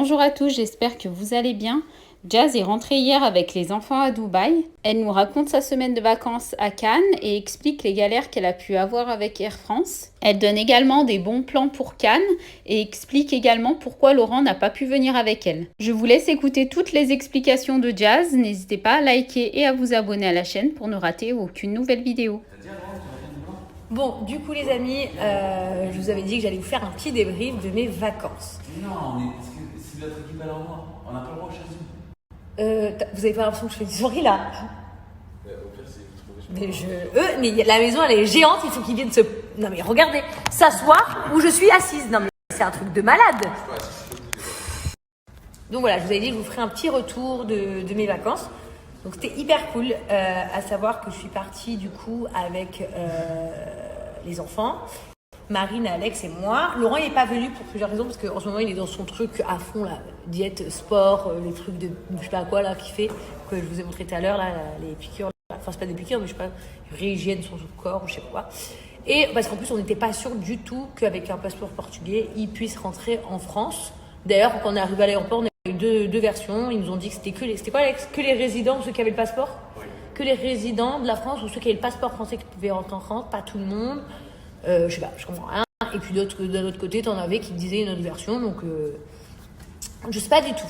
Bonjour à tous, j'espère que vous allez bien. Jazz est rentrée hier avec les enfants à Dubaï. Elle nous raconte sa semaine de vacances à Cannes et explique les galères qu'elle a pu avoir avec Air France. Elle donne également des bons plans pour Cannes et explique également pourquoi Laurent n'a pas pu venir avec elle. Je vous laisse écouter toutes les explications de Jazz. N'hésitez pas à liker et à vous abonner à la chaîne pour ne rater aucune nouvelle vidéo. Bon, du coup les amis, je vous avais dit que j'allais vous faire un petit débrief de mes vacances. Non, c'est notre équipe à l'endroit. On n'a pas le droit chez nous. Vous avez pas l'impression que je fais du souris là? Au pire, c'est vous trouvez. Mais la maison elle est géante, il faut qu'ils viennent se... Non mais regardez, s'asseoir où je suis assise. Non mais c'est un truc de malade. Donc voilà, je vous avais dit que je vous ferai un petit retour de mes vacances. Donc c'était hyper cool, à savoir que je suis partie du coup avec les enfants, Marine, Alex et moi. Laurent il n'est pas venu pour plusieurs raisons parce qu'en ce moment il est dans son truc à fond là, diète, sport, les trucs de je sais pas quoi là qu'il fait, que je vous ai montré tout à l'heure là, les piqûres, enfin c'est pas des piqûres mais je sais pas, réhygiène son corps ou je sais pas quoi. Et parce qu'en plus on n'était pas sûr du tout qu'avec un passeport portugais il puisse rentrer en France. D'ailleurs quand on est arrivé à l'aéroport on a eu deux versions, ils nous ont dit que c'était que les résidents ou ceux qui avaient le passeport, que les résidents de la France ou ceux qui avaient le passeport français qui pouvaient rentrer en France, pas tout le monde. Je sais pas, je comprends rien. Et puis de l'autre côté, t'en avais qui disaient une autre version, donc je sais pas du tout.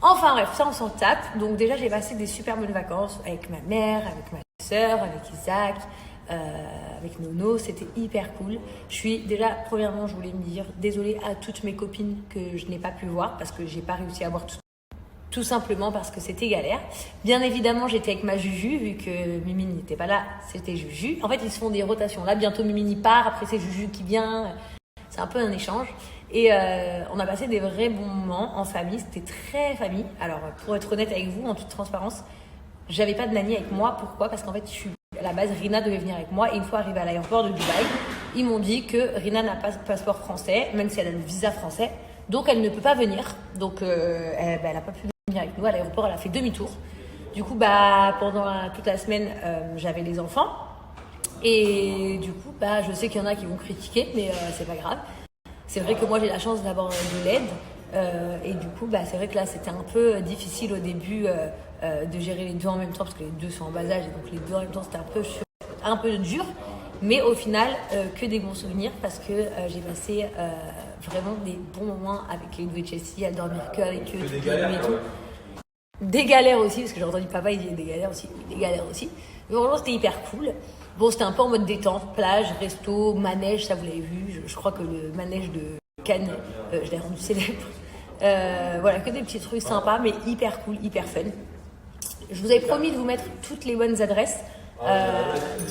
Enfin bref, ça on s'en tape. Donc déjà j'ai passé des super bonnes vacances avec ma mère, avec ma soeur, avec Isaac, avec Nono, c'était hyper cool. Je suis déjà, premièrement, je voulais me dire désolée à toutes mes copines que je n'ai pas pu voir parce que j'ai pas réussi à voir tout simplement parce que c'était galère. Bien évidemment, j'étais avec ma Juju, vu que Mimi n'était pas là, c'était Juju. En fait, ils se font des rotations. Là, bientôt Mimi part, après c'est Juju qui vient. C'est un peu un échange. Et on a passé des vrais bons moments en famille. C'était très famille. Alors, pour être honnête avec vous, en toute transparence, j'avais pas de nanny avec moi. Pourquoi? Parce qu'en fait, à la base, Rina devait venir avec moi. Et une fois arrivée à l'aéroport de Dubaï, ils m'ont dit que Rina n'a pas de passeport français, même si elle a le visa français. Donc, elle ne peut pas venir. Donc, elle n'a pas pu venir avec nous à l'aéroport. Elle a fait demi-tour. Du coup, pendant toute la semaine, j'avais les enfants. Et du coup, je sais qu'il y en a qui vont critiquer, mais c'est pas grave. C'est vrai que moi, j'ai la chance d'avoir de l'aide. Et du coup, c'est vrai que là, c'était un peu difficile au début de gérer les deux en même temps, parce que les deux sont en bas âge, et donc les deux en même temps, c'était un peu dur. Mais au final, que des bons souvenirs, parce que j'ai passé vraiment des bons moments avec les deux de Chelsea, à dormir qu'avec eux, Des galères, et tout. Des galères aussi, parce que j'ai entendu papa, il dit des galères aussi. Mais vraiment, c'était hyper cool. Bon, c'était un peu en mode détente, plage, resto, manège, ça vous l'avez vu. Je crois que le manège de Cannes, je l'ai rendu célèbre. Voilà, que des petits trucs sympas, mais hyper cool, hyper fun. Je vous avais promis de vous mettre toutes les bonnes adresses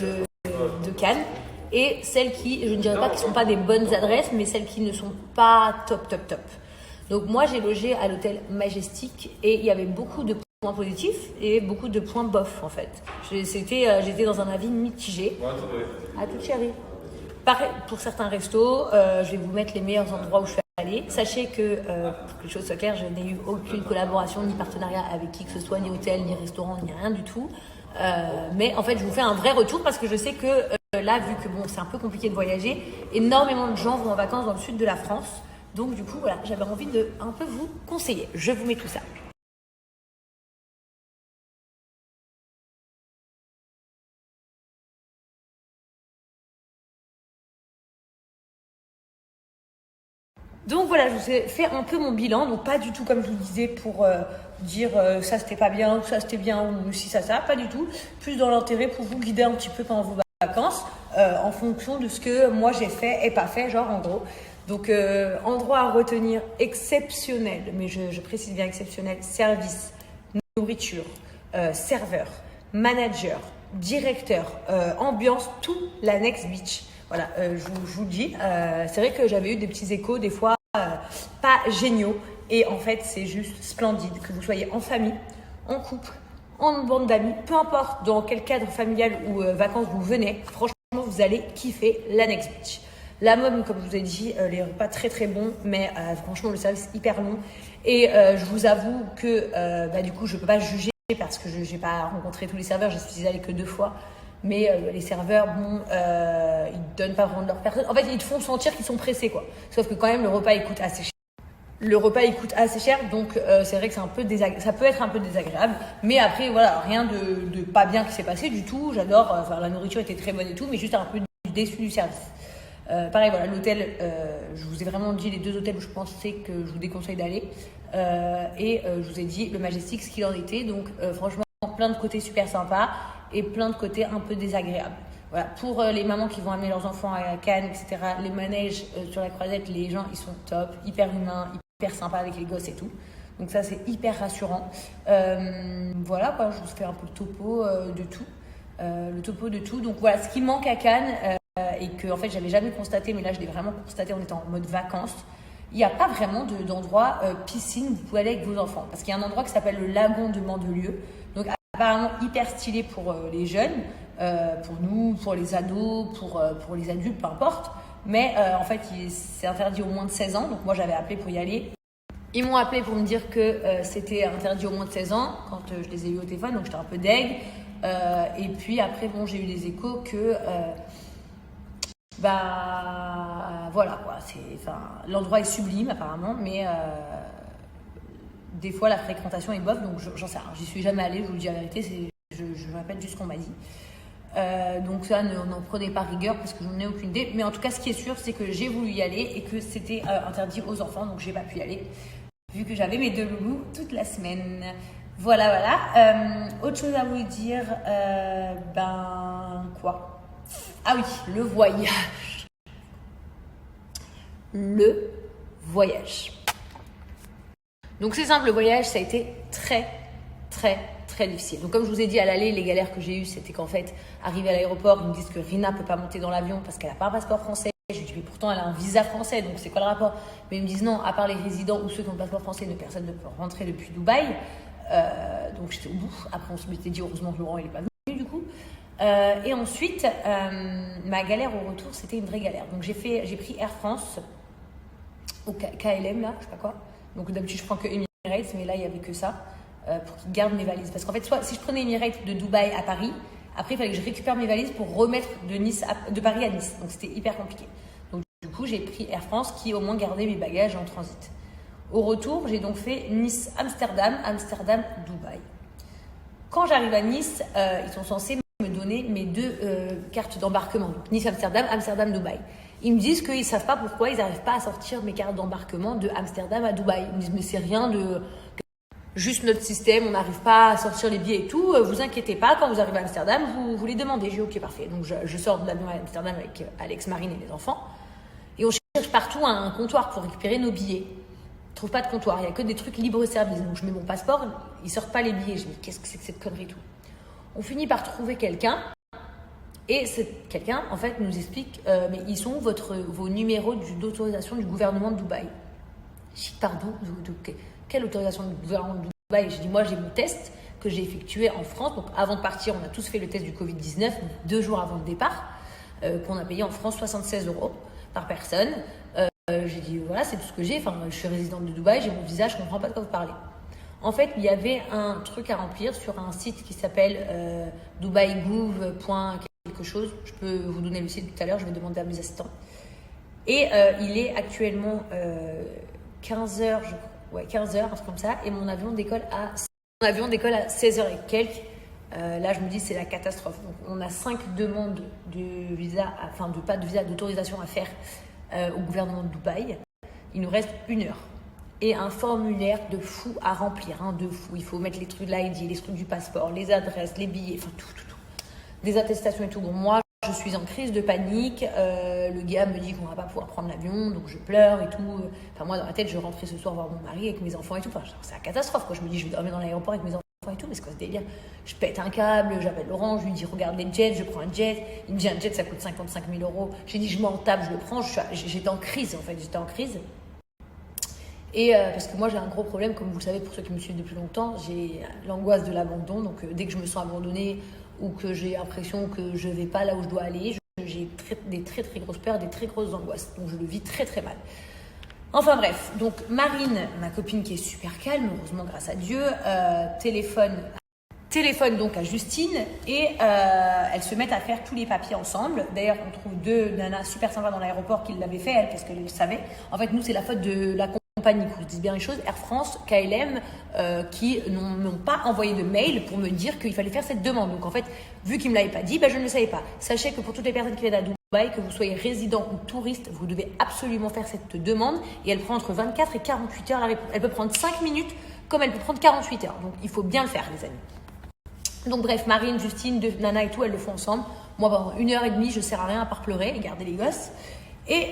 de Cannes. Et celles qui, je ne dirais pas qu'elles ne sont pas des bonnes adresses, mais celles qui ne sont pas top. Donc moi, j'ai logé à l'hôtel Majestic et il y avait beaucoup de points positifs et beaucoup de points bof en fait. J'étais dans un avis mitigé. À toute chérie. Pareil, pour certains restos, je vais vous mettre les meilleurs endroits où je suis allée. Sachez que, pour que les choses soient claires, je n'ai eu aucune collaboration ni partenariat avec qui que ce soit, ni hôtel, ni restaurant, ni rien du tout. Mais en fait, je vous fais un vrai retour parce que je sais que là, vu que c'est un peu compliqué de voyager, énormément de gens vont en vacances dans le sud de la France. Donc du coup, voilà, j'avais envie de un peu vous conseiller. Je vous mets tout ça. Donc voilà, je vous ai fait un peu mon bilan, donc pas du tout comme je vous disais pour dire ça c'était pas bien, ou ça c'était bien, ou si ça, pas du tout. Plus dans l'intérêt pour vous guider un petit peu pendant vos vacances, en fonction de ce que moi j'ai fait et pas fait, genre en gros. Donc endroit à retenir exceptionnel, mais je précise bien exceptionnel, service, nourriture, serveur, manager, directeur, ambiance, tout l'annexe beach. Voilà, je vous le dis, c'est vrai que j'avais eu des petits échos des fois pas géniaux et en fait c'est juste splendide que vous soyez en famille, en couple, en bande d'amis, peu importe dans quel cadre familial ou vacances vous venez, franchement vous allez kiffer l'annexe beach. La môme, comme je vous ai dit, les repas très très bons, mais franchement le service hyper long et je vous avoue que du coup je peux pas juger parce que je n'ai pas rencontré tous les serveurs, je suis allée que 2 fois. Mais les serveurs, ils donnent pas vraiment de leur personne. En fait, ils te font sentir qu'ils sont pressés, quoi. Sauf que quand même, le repas, il coûte assez cher. Le repas il coûte assez cher, donc c'est vrai que c'est un peu ça peut être un peu désagréable. Mais après voilà, rien de pas bien qui s'est passé du tout. J'adore, la nourriture était très bonne et tout, mais juste un peu déçue du service. Pareil voilà, l'hôtel, je vous ai vraiment dit les 2 hôtels où je pensais que je vous déconseille d'aller. Je vous ai dit le Majestic ce qu'il en était. Donc franchement, plein de côtés super sympas et plein de côtés un peu désagréables. Voilà, pour les mamans qui vont amener leurs enfants à Cannes, etc., les manèges sur la croisette, les gens ils sont top, hyper humains, hyper sympas avec les gosses et tout. Donc ça c'est hyper rassurant. Voilà quoi, je vous fais un peu le topo de tout. Donc voilà, ce qui manque à Cannes et que en fait j'avais jamais constaté, mais là je l'ai vraiment constaté en étant en mode vacances. Il n'y a pas vraiment d'endroit piscine où vous pouvez aller avec vos enfants. Parce qu'il y a un endroit qui s'appelle le lagon de Mandelieu. Donc apparemment hyper stylé pour les jeunes, pour nous, pour les ados, pour les adultes, peu importe. Mais en fait, c'est interdit aux moins de 16 ans. Donc moi, j'avais appelé pour y aller. Ils m'ont appelé pour me dire que c'était interdit aux moins de 16 ans quand je les ai eu au téléphone. Donc j'étais un peu deg. Et puis après, bon, j'ai eu des échos que... voilà quoi, l'endroit est sublime apparemment, mais des fois la fréquentation est bof, donc j'en sais rien, j'y suis jamais allée, je vous le dis la vérité, je répète juste ce qu'on m'a dit. Donc ça, n'en prenez pas rigueur parce que j'en ai aucune idée, mais en tout cas ce qui est sûr c'est que j'ai voulu y aller et que c'était interdit aux enfants, donc j'ai pas pu y aller vu que j'avais mes 2 loulous toute la semaine. Voilà. Autre chose à vous dire, quoi? Ah oui, le voyage. Le voyage. Donc c'est simple, le voyage, ça a été très, très, très difficile. Donc comme je vous ai dit à l'aller, les galères que j'ai eues, c'était qu'en fait, arrivé à l'aéroport, ils me disent que Rina peut pas monter dans l'avion parce qu'elle n'a pas un passeport français. Je lui dis, mais pourtant, elle a un visa français, donc c'est quoi le rapport? Mais ils me disent non, à part les résidents ou ceux qui ont le passeport français, personne ne peut rentrer depuis Dubaï. Donc j'étais au bout. Après, on se m'était dit, heureusement que Laurent, il n'est pas venu du coup. Et ensuite, ma galère au retour, c'était une vraie galère. Donc j'ai pris Air France au KLM là, je sais pas quoi. Donc d'habitude je prends que Emirates, mais là il y avait que ça pour qu'ils gardent mes valises. Parce qu'en fait, soit si je prenais Emirates de Dubaï à Paris, après il fallait que je récupère mes valises pour remettre de Paris à Nice. Donc c'était hyper compliqué. Donc du coup j'ai pris Air France qui au moins gardait mes bagages en transit. Au retour, j'ai donc fait Nice-Amsterdam, Amsterdam-Dubaï. Quand j'arrive à Nice, ils sont censés me donner mes 2 cartes d'embarquement. Donc Nice-Amsterdam, Amsterdam-Dubaï. Ils me disent qu'ils ne savent pas pourquoi ils n'arrivent pas à sortir mes cartes d'embarquement de Amsterdam à Dubaï. Ils me disent mais c'est rien de... Juste notre système, on n'arrive pas à sortir les billets et tout. Vous inquiétez pas, quand vous arrivez à Amsterdam, vous les demandez. J'ai dit ok, parfait. Donc je sors de l'avion à Amsterdam avec Alex, Marine et les enfants. Et on cherche partout un comptoir pour récupérer nos billets. On ne trouve pas de comptoir, il n'y a que des trucs libre-service. Donc je mets mon passeport, ils ne sortent pas les billets. Je me dis qu'est-ce que c'est que cette connerie et tout. On finit par trouver quelqu'un. Et quelqu'un, en fait, nous explique mais ils sont où vos numéros d'autorisation du gouvernement de Dubaï? Je dis pardon, quelle autorisation du gouvernement de Dubaï? J'ai dit moi j'ai mon test que j'ai effectué en France. Donc avant de partir, on a tous fait le test du Covid-19, 2 jours avant le départ, qu'on a payé en France 76 € par personne. J'ai dit voilà, c'est tout ce que j'ai. Enfin, je suis résidente de Dubaï, j'ai mon visa, je ne comprends pas de quoi vous parlez. En fait, il y avait un truc à remplir sur un site qui s'appelle dubaigouv.quelque chose. Je peux vous donner le site tout à l'heure, je vais demander à mes assistants. Et il est actuellement 15h, je crois. Ouais, 15h, un truc comme ça. Et mon avion décolle à 16h et quelques. Là, je me dis, c'est la catastrophe. Donc, on a 5 demandes de visa, pas de visa, d'autorisation à faire au gouvernement de Dubaï. Il nous reste 1 heure. Et un formulaire de fou à remplir, de fou. Il faut mettre les trucs de l'ID, les trucs du passeport, les adresses, les billets, enfin tout. Des attestations et tout. Bon, moi, je suis en crise de panique. Le gars me dit qu'on va pas pouvoir prendre l'avion, donc je pleure et tout. Enfin, moi, dans ma tête, je rentrais ce soir voir mon mari avec mes enfants et tout. Enfin, c'est la catastrophe, quoi. Je me dis, je vais dormir dans l'aéroport avec mes enfants et tout, mais c'est quoi ce délire? Je pète un câble, j'appelle Laurent, je lui dis, regarde les jets, je prends un jet. Il me dit, un jet, ça coûte 55 000 €. J'ai dit, je m'en tape, je le prends. J'étais en crise, en fait, Et parce que moi j'ai un gros problème, comme vous le savez pour ceux qui me suivent depuis longtemps, j'ai l'angoisse de l'abandon. Donc dès que je me sens abandonnée ou que j'ai l'impression que je ne vais pas là où je dois aller, j'ai des très très grosses peurs, des très grosses angoisses. Donc je le vis très très mal. Enfin bref, donc Marine, ma copine qui est super calme, heureusement grâce à Dieu, téléphone donc à Justine et elles se mettent à faire tous les papiers ensemble. D'ailleurs, on trouve 2 nanas super sympas dans l'aéroport qui l'avaient fait, elles, parce qu'elles le savaient. En fait, nous, c'est la faute de la compagnies, qu'on se dise bien les choses, Air France, KLM, qui n'ont pas envoyé de mail pour me dire qu'il fallait faire cette demande. Donc en fait, vu qu'ils ne me l'avaient pas dit, je ne le savais pas. Sachez que pour toutes les personnes qui viennent à Dubaï, que vous soyez résident ou touriste, vous devez absolument faire cette demande et elle prend entre 24 et 48 heures la réponse. Elle peut prendre 5 minutes comme elle peut prendre 48 heures. Donc il faut bien le faire, les amis. Donc bref, Marine, Justine, Nana et tout, elles le font ensemble. Moi, pendant 1h30, je ne sers à rien à part pleurer et garder les gosses. Et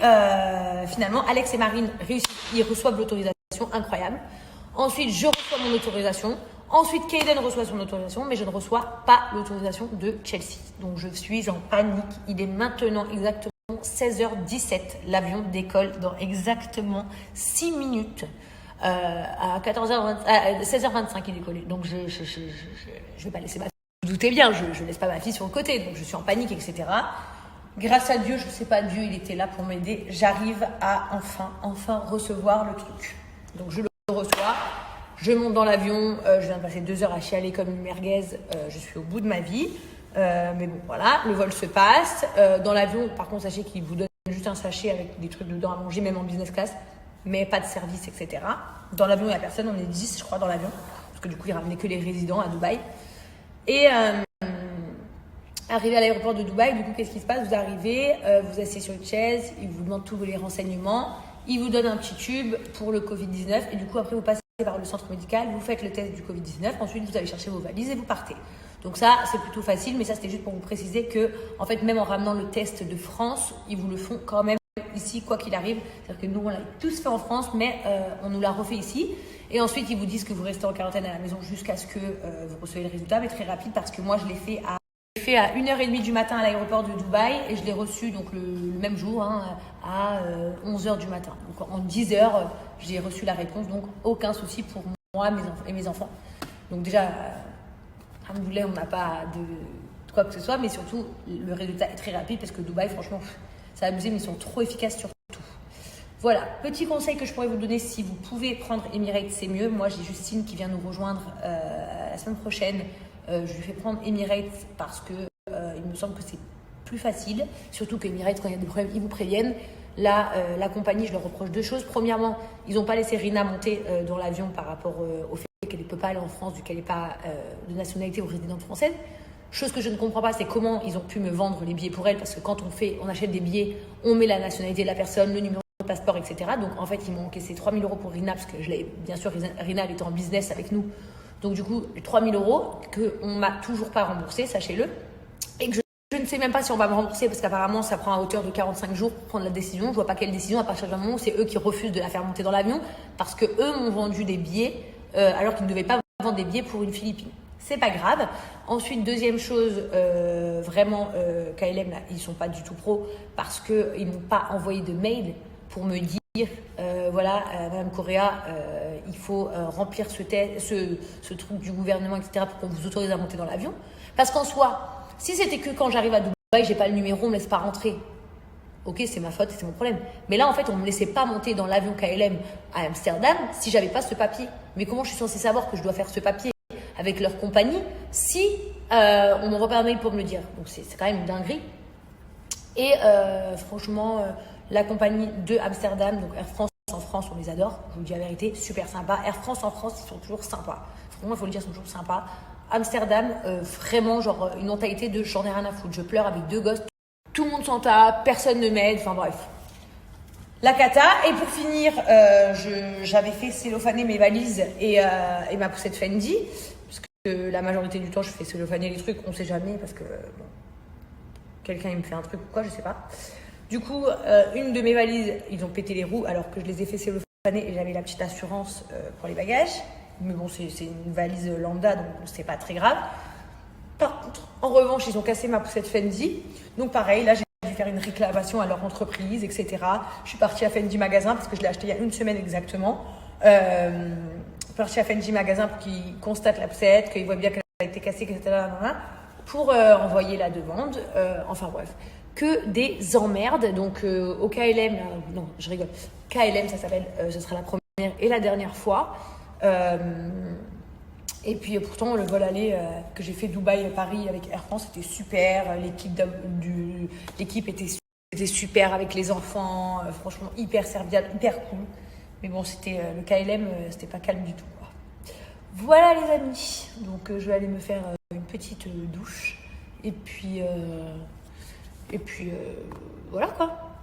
finalement, Alex et Marine réussissent, ils reçoivent l'autorisation, incroyable. Ensuite, je reçois mon autorisation. Ensuite, Kaden reçoit son autorisation, mais je ne reçois pas l'autorisation de Chelsea. Donc, je suis en panique. Il est maintenant exactement 16h17. L'avion décolle dans exactement 6 minutes. À 16h25, il décollait. Donc, je vais pas laisser ma fille. Vous doutez bien, je laisse pas ma fille sur le côté. Donc, je suis en panique, etc. Grâce à Dieu, je sais pas, Dieu, il était là pour m'aider. J'arrive à enfin recevoir le truc. Donc, je le reçois. Je monte dans l'avion. Je viens de passer 2 heures à chialer comme une merguez. Je suis au bout de ma vie. Mais bon, voilà, le vol se passe. Dans l'avion, par contre, sachez qu'ils vous donnent juste un sachet avec des trucs dedans à manger, même en business class, mais pas de service, etc. Dans l'avion, il n'y a personne. On est 10, je crois, dans l'avion. Parce que du coup, ils ramenaient que les résidents à Dubaï. Et arrivé à l'aéroport de Dubaï, du coup, qu'est-ce qui se passe? Vous arrivez, vous asseyez sur une chaise, ils vous demandent tous les renseignements, ils vous donnent un petit tube pour le Covid-19 et du coup, après, vous passez par le centre médical, vous faites le test du Covid-19, ensuite, vous allez chercher vos valises et vous partez. Donc ça, c'est plutôt facile, mais ça, c'était juste pour vous préciser que, en fait, même en ramenant le test de France, ils vous le font quand même ici, quoi qu'il arrive. C'est-à-dire que nous, on l'a tous fait en France, mais on nous l'a refait ici. Et ensuite, ils vous disent que vous restez en quarantaine à la maison jusqu'à ce que vous recevez le résultat, mais très rapide parce que moi, je l'ai fait à 1h30 du matin à l'aéroport de Dubaï et je l'ai reçu donc le même jour à 11h du matin. Donc en 10 heures, j'ai reçu la réponse, donc aucun souci pour moi et mes enfants. Donc déjà, alhamdoulilah, on n'a pas de quoi que ce soit, mais surtout, le résultat est très rapide parce que Dubaï, franchement, ça a abusé, mais ils sont trop efficaces sur tout. Voilà, petit conseil que je pourrais vous donner, si vous pouvez prendre Emirates, c'est mieux. Moi, j'ai Justine qui vient nous rejoindre la semaine prochaine. Je lui fais prendre Emirates parce que il me semble que c'est plus facile. Surtout qu'Emirates, quand il y a des problèmes, ils vous préviennent. Là, la compagnie, je leur reproche 2 choses. Premièrement, ils n'ont pas laissé Rina monter dans l'avion par rapport au fait qu'elle ne peut pas aller en France vu qu'elle n'est pas de nationalité ou résidente française. Chose que je ne comprends pas, c'est comment ils ont pu me vendre les billets pour elle, parce que quand on achète des billets, on met la nationalité de la personne, le numéro de passeport, etc. Donc en fait, ils m'ont encaissé 3 000 € pour Rina, parce que bien sûr, Rina, elle était en business avec nous. Donc du coup, 3 000 € qu'on ne m'a toujours pas remboursé, sachez-le. Et que je ne sais même pas si on va me rembourser, parce qu'apparemment, ça prend à hauteur de 45 jours pour prendre la décision. Je ne vois pas quelle décision à partir du moment où c'est eux qui refusent de la faire monter dans l'avion, parce qu'eux m'ont vendu des billets, alors qu'ils ne devaient pas vendre des billets pour une Philippine. C'est pas grave. Ensuite, deuxième chose, vraiment, KLM, là, ils sont pas du tout pros parce qu'ils m'ont pas envoyé de mail pour me dire, voilà, Madame Correa, il faut remplir ce truc du gouvernement, etc., pour qu'on vous autorise à monter dans l'avion. Parce qu'en soi, si c'était que quand j'arrive à Dubaï, j'ai pas le numéro, on me laisse pas rentrer. Ok, c'est ma faute, c'est mon problème. Mais là, en fait, on me laissait pas monter dans l'avion KLM à Amsterdam si j'avais pas ce papier. Mais comment je suis censée savoir que je dois faire ce papier avec leur compagnie si on m'envoie pas un mail pour me le dire? Donc c'est quand même une dinguerie. Et franchement, la compagnie de Amsterdam, donc Air France en France, on les adore, je vous dis la vérité, super sympa. Air France en France, ils sont toujours sympas. Franchement, il faut le dire, ils sont toujours sympas. Amsterdam, vraiment, genre une mentalité de j'en ai rien à foutre. Je pleure avec 2 gosses, tout le monde s'en tape, personne ne m'aide, enfin bref. La cata. Et pour finir, j'avais fait cellophaner mes valises et ma poussette Fendi. Parce que la majorité du temps, je fais cellophaner les trucs, on sait jamais, parce que bon, quelqu'un il me fait un truc ou quoi, je sais pas. Du coup, une de mes valises, ils ont pété les roues alors que je les ai fait cellophaner et j'avais la petite assurance pour les bagages. Mais bon, c'est une valise lambda, donc c'est pas très grave. Par contre, en revanche, ils ont cassé ma poussette Fendi. Donc pareil, là, j'ai dû faire une réclamation à leur entreprise, etc. Je suis partie à Fendi Magasin parce que je l'ai acheté il y a 1 semaine exactement. Partie à Fendi Magasin pour qu'ils constatent la poussette, qu'ils voient bien qu'elle a été cassée, etc. Pour envoyer la demande. Enfin bref, que des emmerdes. Donc au KLM, non, je rigole. KLM, ça s'appelle, ce sera la première et la dernière fois. Et puis pourtant le vol aller que j'ai fait Dubaï-Paris avec Air France était super, l'équipe était super avec les enfants, franchement hyper serviable, hyper cool. Mais bon, c'était le KLM, c'était pas calme du tout, quoi. Voilà les amis. Donc je vais aller me faire une petite douche. Et puis voilà quoi.